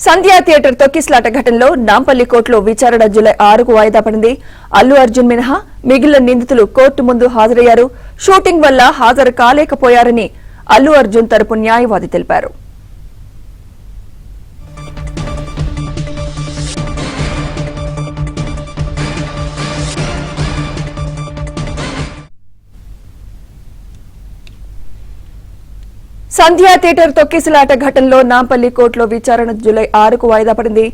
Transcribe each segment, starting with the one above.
సంధ్యా theatre తొక్కిసలాట ఘటనలో నాంపల్లి కోర్టులో విచారణ జూలై 6కు వాయిదా పడింది. అల్లు అర్జున్ మినహా మిగిలిన నిందితులు కోర్టు ముందు హాజరయ్యారు. షూటింగ్ వల్ల హాజరు కాలేకపోయారని అల్లు అర్జున్ తరపు న్యాయవాది తెలిపారు. సంధ్యా థియేటర్ తొక్కిసలాట ఘటనలో నాంపల్లి కోర్టులో విచారణ జూలై 6కు వాయిదా పడింది.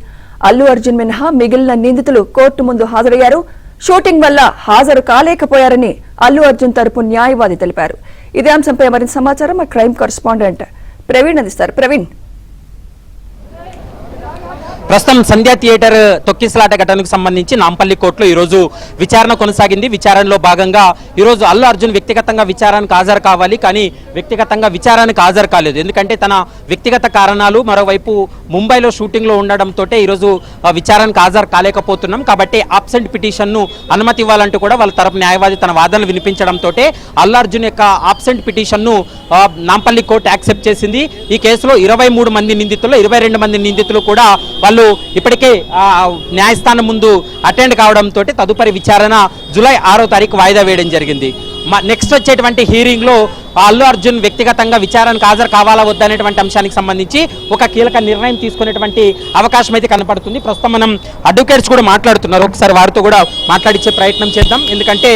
అల్లు అర్జున్ మినహా మిగిలిన నిందితులు కోర్టు ముందు హాజరయ్యారు. షూటింగ్ వల్ల హాజరు కాలేకపోయారని అల్లు అర్జున్ తరపు న్యాయవాది తెలిపారు. ఇదే అంశంపై మరింత సమాచారం మా క్రైమ్ కరెస్పాండెంట్ ప్రవీణ్ అందిస్తారు. ప్రవీణ్, ప్రస్తుతం సంధ్యా థియేటర్ తొక్కిసలాట ఘటనకు సంబంధించి నాంపల్లి కోర్టులో ఈరోజు విచారణ కొనసాగింది. విచారణలో భాగంగా ఈరోజు అల్లు అర్జున్ వ్యక్తిగతంగా విచారణకు హాజరు కావాలి, కానీ వ్యక్తిగతంగా విచారణకు హాజరు కాలేదు. ఎందుకంటే తన వ్యక్తిగత కారణాలు, మరోవైపు ముంబైలో షూటింగ్లో ఉండడంతో ఈరోజు విచారణకు హాజరు కాలేకపోతున్నాం కాబట్టి ఆబ్సెంట్ పిటిషన్ను అనుమతి ఇవ్వాలంటూ కూడా వాళ్ళ తరపు న్యాయవాది తన వాదనలు వినిపించడంతో అల్లు అర్జున్ యొక్క ఆబ్సెంట్ పిటిషన్ను నాంపల్లి కోర్టు యాక్సెప్ట్ చేసింది. ఈ కేసులో 23 మంది నిందితులు, 22 మంది నిందితులు కూడా వాళ్ళు ఇప్పటికే న్యాయస్థానం ముందు అటెండ్ కావడంతో తదుపరి విచారణ జూలై 6వ తారీఖు వాయిదా వేయడం జరిగింది. నెక్స్ట్ వచ్చేటువంటి హీరింగ్ లో అల్లు అర్జున్ వ్యక్తిగతంగా విచారణకు హాజరు కావాలా వద్దనేటువంటి అంశానికి సంబంధించి ఒక కీలక నిర్ణయం తీసుకునేటువంటి అవకాశం అయితే కనపడుతుంది. ప్రస్తుతం మనం అడ్వకేట్స్ కూడా మాట్లాడుతున్నారు, ఒకసారి వారితో కూడా మాట్లాడించే ప్రయత్నం చేద్దాం. ఎందుకంటే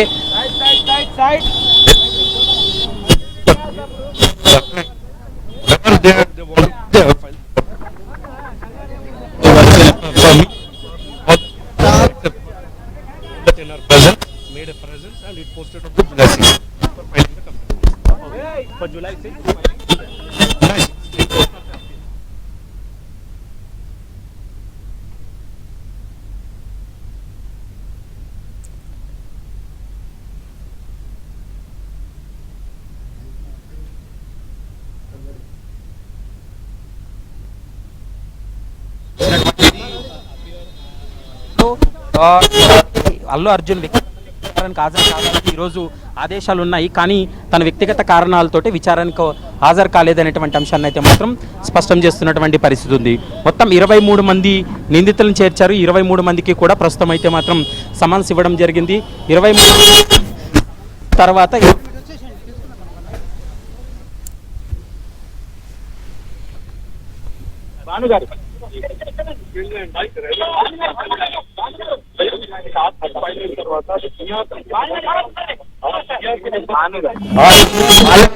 made a presence and it posted on the July 6th for filing the complaint. For July 6th? July 6th. Allu Arjun విచారణకు హాజరు కావాలని ఈరోజు ఆదేశాలు ఉన్నాయి, కానీ తన వ్యక్తిగత కారణాలతోటి విచారణకు హాజరు కాలేదనేటువంటి అంశాన్ని అయితే మాత్రం స్పష్టం చేస్తున్నటువంటి పరిస్థితి ఉంది. మొత్తం 23 మంది నిందితులను చేర్చారు. 23 మందికి కూడా ప్రస్తుతం అయితే మాత్రం సమన్స్ ఇవ్వడం జరిగింది. 23 తర్వాత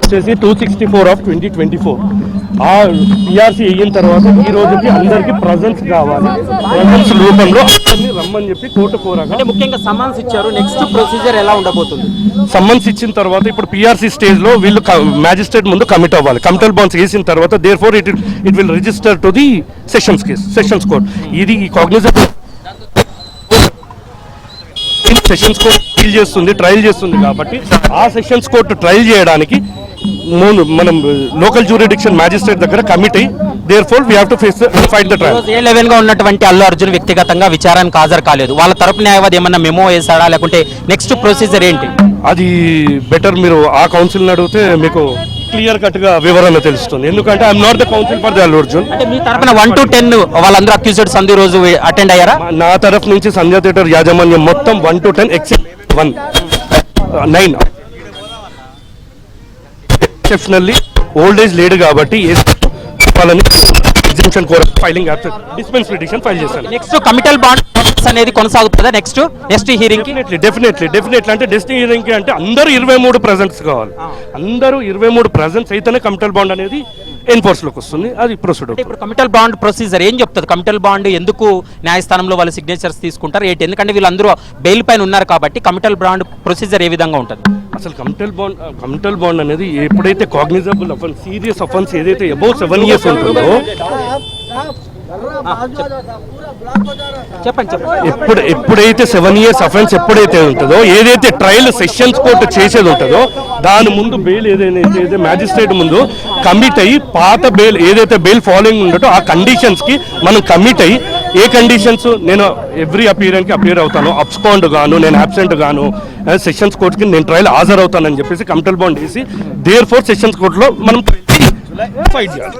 వచ్చేసి 264 ఆఫ్ 2024 ఆ పిఆర్సీ అయిన తర్వాత ఈ రోజుకి అందరికి ప్రజెన్స్ కావాలి. ప్రజెన్స్ రూపంలో అందరినీ రమ్మని చెప్పి కోర్టు కోరగా ముఖ్యంగా సమ్మన్స్ ఇచ్చారు. నెక్స్ట్ ప్రొసీజర్ ఎలా ఉండబోతుంది? సమ్మన్స్ ఇచ్చిన తర్వాత ఇప్పుడు పిఆర్సీ స్టేజ్ లో వీళ్ళు మ్యాజిస్ట్రేట్ ముందు కమిట్ అవ్వాలి. కమిటల్ బాండ్స్ వేసిన తర్వాత therefore it will register to the sessions case, sessions court. ఇది కాగ్నిజెంట్ సెషన్స్ కోర్ట్ డీల్ చేస్తుంది, ట్రయల్ చేస్తుంది కాబట్టి ఆ సెషన్స్ కోర్టు ట్రయల్ చేయడానికి మనం లోకల్ జ్యూరిడిక్షన్ మ్యాజిస్ట్రేట్ దగ్గర కమిట్ అయ్యి therefore we have to fight the trial. A11 గా ఉన్నటువంటి అల్లు అర్జున్ వ్యక్తిగతంగా విచారణకు హాజరు కాలేదు. వాళ్ళ తరపు న్యాయవాది ఏమన్నా మెమో వేసాడా, లేకుంటే నెక్స్ట్ ప్రొసీజర్ ఏంటి? అది బెటర్ మీరు ఆ కౌన్సిల్ని అడిగితే మీకు క్లియర్ కట్ గా వివరణ తెలుస్తుంది. ఎందుకంటే I'm not the council for the Allu Arjun. అంటే మీ తరపున 1 to 10 వాళ్ళందరూ అక్యూజ్డ్స్ అందరూ రోజు అటెండ్ అయ్యారా? నా తరఫు నుంచి సంధ్యా థియేటర్ యాజమాన్యం మొత్తం 1 to 10 except 9 exceptionally old age లేడు కాబట్టి వాళ్ళని exemption core filing dispense petition file చేశాను. నెక్స్ట్ కమిటల్ బాండ్ అనేది కొనసాగుతుందా? నెక్స్ట్ హీరింగ్ డెఫినెట్లీ అంటే నెక్స్ట్ హీరింగ్ కి అంటే అందరూ 23 ప్రెజెంట్స్ కావాలి. అందరూ 23 ప్రెజెంట్స్ అయితేనే కమిటల్ బాండ్ అనేది ఎన్ఫోర్స్ లోకి వస్తుంది. అది ప్రొసీడర్. ఇప్పుడు కమిటల్ బాండ్ ప్రొసీజర్ ఏం చెప్తుంది? కమిటల్ బాండ్ ఎందుకు న్యాయస్థానంలో వాళ్ళ సిగ్నేచర్స్ తీసుకుంటారు ఏంటి? ఎందుకంటే వీళ్ళందరూ బెయిల్ పైన ఉన్నారు కాబట్టి కమిటల్ బాండ్ ప్రొసీజర్ ఏ విధంగా ఉంటుంది? అసలు కమిటల్ బాండ్ అనేది ఎప్పుడైతే కాగ్నిజబుల్ అఫెన్స్, సీరియస్ అఫెన్స్ ఏదైతే అబౌవ్ 7 years ఉంటుందో, ఎప్పుడైతే 7 years అఫెన్స్ ఎప్పుడైతే ఉంటుందో, ఏదైతే ట్రయల్ సెషన్స్ కోర్టు చేసేది ఉంటుందో దాని ముందు బెయిల్ ఏదైతే మ్యాజిస్ట్రేట్ ముందు కమిట్ అయ్యి పాత బెయిల్ ఏదైతే బెయిల్ ఫాలోయింగ్ ఉండటో ఆ కండిషన్స్ కి మనం కమిట్ అయ్యి ఏ కండిషన్స్ నేను ఎవ్రీ అపియరెన్స్ కి అపియర్ అవుతాను, అబ్స్కాండ్ గాను, నేను అబ్సెంట్ గాను, సెషన్స్ కోర్టుకి నేను ట్రయల్ హాజరవుతానని చెప్పేసి కమిటల్ బాండ్ వేసి దేర్ ఫోర్ సెషన్స్ కోర్టులో మనం ఫైట్ చేయాలి.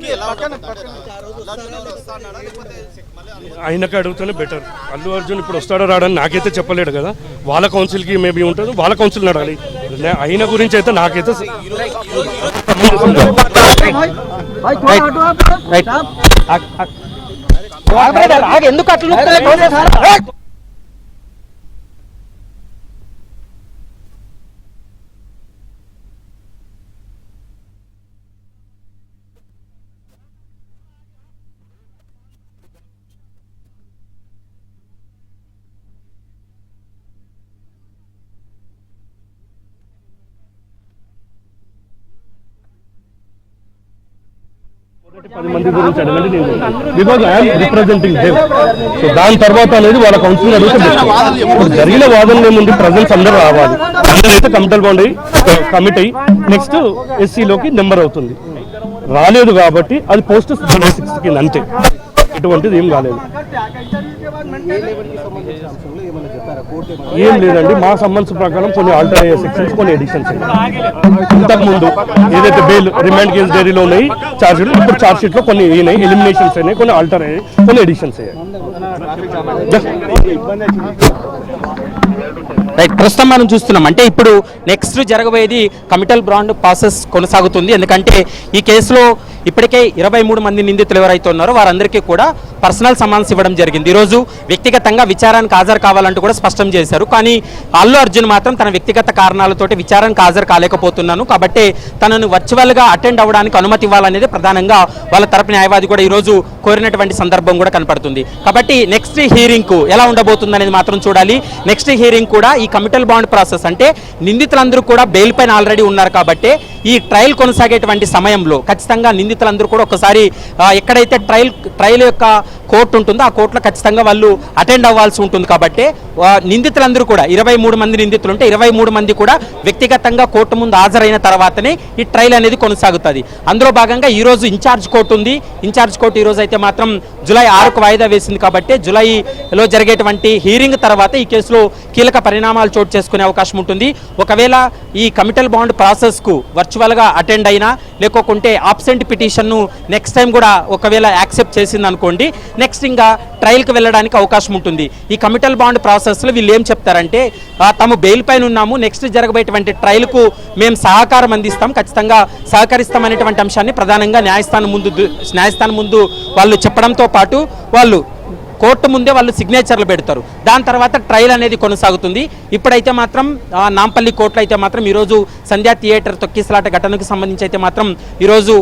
ఆయనకు అడుగుతూనే బెటర్. అల్లు అర్జున్ ఇప్పుడు వస్తాడో రాడని నాకైతే చెప్పలేడు కదా, వాళ్ళ కౌన్సిల్కి మేబీ ఉంటుంది, వాళ్ళ కౌన్సిల్ అడగాలి. ఆయన గురించి అయితే నాకైతే ఎందుకు అట్లా పది మంది గురించి అడగండి నేను, because I'm representing Dev. So దాని తర్వాత అనేది వాళ్ళ కౌన్సిల్ అడిగితే ఇప్పుడు జరిగిన వాదనలు ఏముంది, ప్రజెంట్స్ అందరూ రావాలి, అందరైతే కమిటల్ బాండ్ అయ్యి కమిట్ అయ్యి నెక్స్ట్ ఎస్సీలోకి నెంబర్ అవుతుంది. రాలేదు కాబట్టి అది పోస్ట్ 6 కింద అంతే, ఎటువంటిది ఏం కాలేదు. ఏం లేదండి, మా సంబంధం ప్రకారం కొన్ని ఆల్టర్ అయ్యే సెక్షన్స్, కొన్ని ఎడిషన్స్ ఇంతకుముందు ఏదైతే బెయిల్ రిమాండ్ కేసు డైరీలో ఉన్నాయి ఛార్జ్ షీట్, ఇప్పుడు ఛార్జ్ షీట్ లో కొన్ని అయినాయి, ఎలిమినేషన్స్ అయినాయి, కొన్ని ఆల్టర్ అయ్యాయి, కొన్ని ఎడిషన్స్ అయ్యాయి. రైట్, ప్రస్తుతం మనం చూస్తున్నాం అంటే ఇప్పుడు నెక్స్ట్ జరగబోయేది కమిటల్ బాండ్ ప్రాసెస్ కొనసాగుతుంది. ఎందుకంటే ఈ కేసులో ఇప్పటికే 23 మంది నిందితులు ఎవరైతే ఉన్నారో వారందరికీ కూడా పర్సనల్ సమన్స్ ఇవ్వడం జరిగింది. ఈరోజు వ్యక్తిగతంగా విచారానికి హాజరు కావాలంటూ కూడా స్పష్టం చేశారు. కానీ అల్లు అర్జున్ మాత్రం తన వ్యక్తిగత కారణాలతోటి విచారానికి హాజరు కాలేకపోతున్నాను కాబట్టి తనను వర్చువల్గా అటెండ్ అవ్వడానికి అనుమతి ఇవ్వాలనేది ప్రధానంగా వాళ్ళ తరపు న్యాయవాది కూడా ఈరోజు కోరినటువంటి సందర్భం కూడా కనపడుతుంది. కాబట్టి నెక్స్ట్ హీరింగ్కు ఎలా ఉండబోతుంది అనేది మాత్రం చూడాలి. నెక్స్ట్ హీరింగ్ కూడా ఈ కమిటల్ బాండ్ ప్రాసెస్ అంటే నిందితులందరూ కూడా బెయిల్ పైన ఆల్రెడీ ఉన్నారు కాబట్టి ఈ ట్రయల్ కొనసాగేటువంటి సమయంలో ఖచ్చితంగా నిందితులందరూ కూడా ఒకసారి ఎక్కడైతే ట్రయల్ యొక్క కోర్టు ఉంటుందో ఆ కోర్టులో ఖచ్చితంగా వాళ్ళు అటెండ్ అవ్వాల్సి ఉంటుంది. కాబట్టి నిందితులందరూ కూడా 23 మంది నిందితులు ఉంటే 23 మంది కూడా వ్యక్తిగతంగా కోర్టు ముందు హాజరైన తర్వాతనే ఈ ట్రయల్ అనేది కొనసాగుతుంది. అందులో భాగంగా ఈరోజు ఇన్ఛార్జ్ కోర్టు ఉంది. ఇన్ఛార్జ్ కోర్టు ఈరోజు అయితే మాత్రం జూలై 6కు వాయిదా వేసింది కాబట్టి జూలైలో జరిగేటువంటి హీరింగ్ తర్వాత ఈ కేసులో కీలక పరిణామాలు చోటు చేసుకునే అవకాశం ఉంటుంది. ఒకవేళ ఈ కమిటల్ బాండ్ ప్రాసెస్కు వర్చువల్గా అటెండ్ అయినా లేకోకుంటే ఆబ్సెంట్ పిటిషన్ను నెక్స్ట్ టైం కూడా ఒకవేళ యాక్సెప్ట్ చేసింది అనుకోండి, నెక్స్ట్ ఇంకా ట్రయల్కి వెళ్ళడానికి అవకాశం ఉంటుంది. ఈ కమిటల్ బాండ్ ప్రాసెస్లో వీళ్ళు ఏం చెప్తారంటే తాము బెయిల్ పైన ఉన్నాము, నెక్స్ట్ జరగబోయేటువంటి ట్రయల్కు మేము సహకారం అందిస్తాం, ఖచ్చితంగా సహకరిస్తామనేటువంటి అంశాన్ని ప్రధానంగా న్యాయస్థానం ముందు వాళ్ళు చెప్పడంతో పాటు వాళ్ళు కోర్టు ముందే వాళ్ళు సిగ్నేచర్లు పెడతారు. దాని తర్వాత ట్రయల్ అనేది కొనసాగుతుంది. ఇప్పుడైతే మాత్రం నాంపల్లి కోర్టులో అయితే మాత్రం ఈరోజు సంధ్యా థియేటర్ తొక్కిసలాట ఘటనకు సంబంధించి అయితే మాత్రం ఈరోజు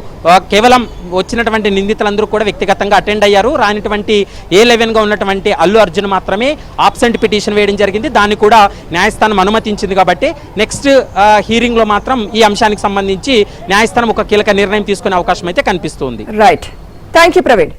కేవలం వచ్చినటువంటి నిందితులందరూ కూడా వ్యక్తిగతంగా అటెండ్ అయ్యారు. రానిటువంటి A11గా ఉన్నటువంటి అల్లు అర్జున్ మాత్రమే ఆబ్సెంట్ పిటిషన్ వేయడం జరిగింది. దాన్ని కూడా న్యాయస్థానం అనుమతించింది. కాబట్టి నెక్స్ట్ హీరింగ్లో మాత్రం ఈ అంశానికి సంబంధించి న్యాయస్థానం ఒక కీలక నిర్ణయం తీసుకునే అవకాశం అయితే కనిపిస్తుంది. Right, thank you Praveen.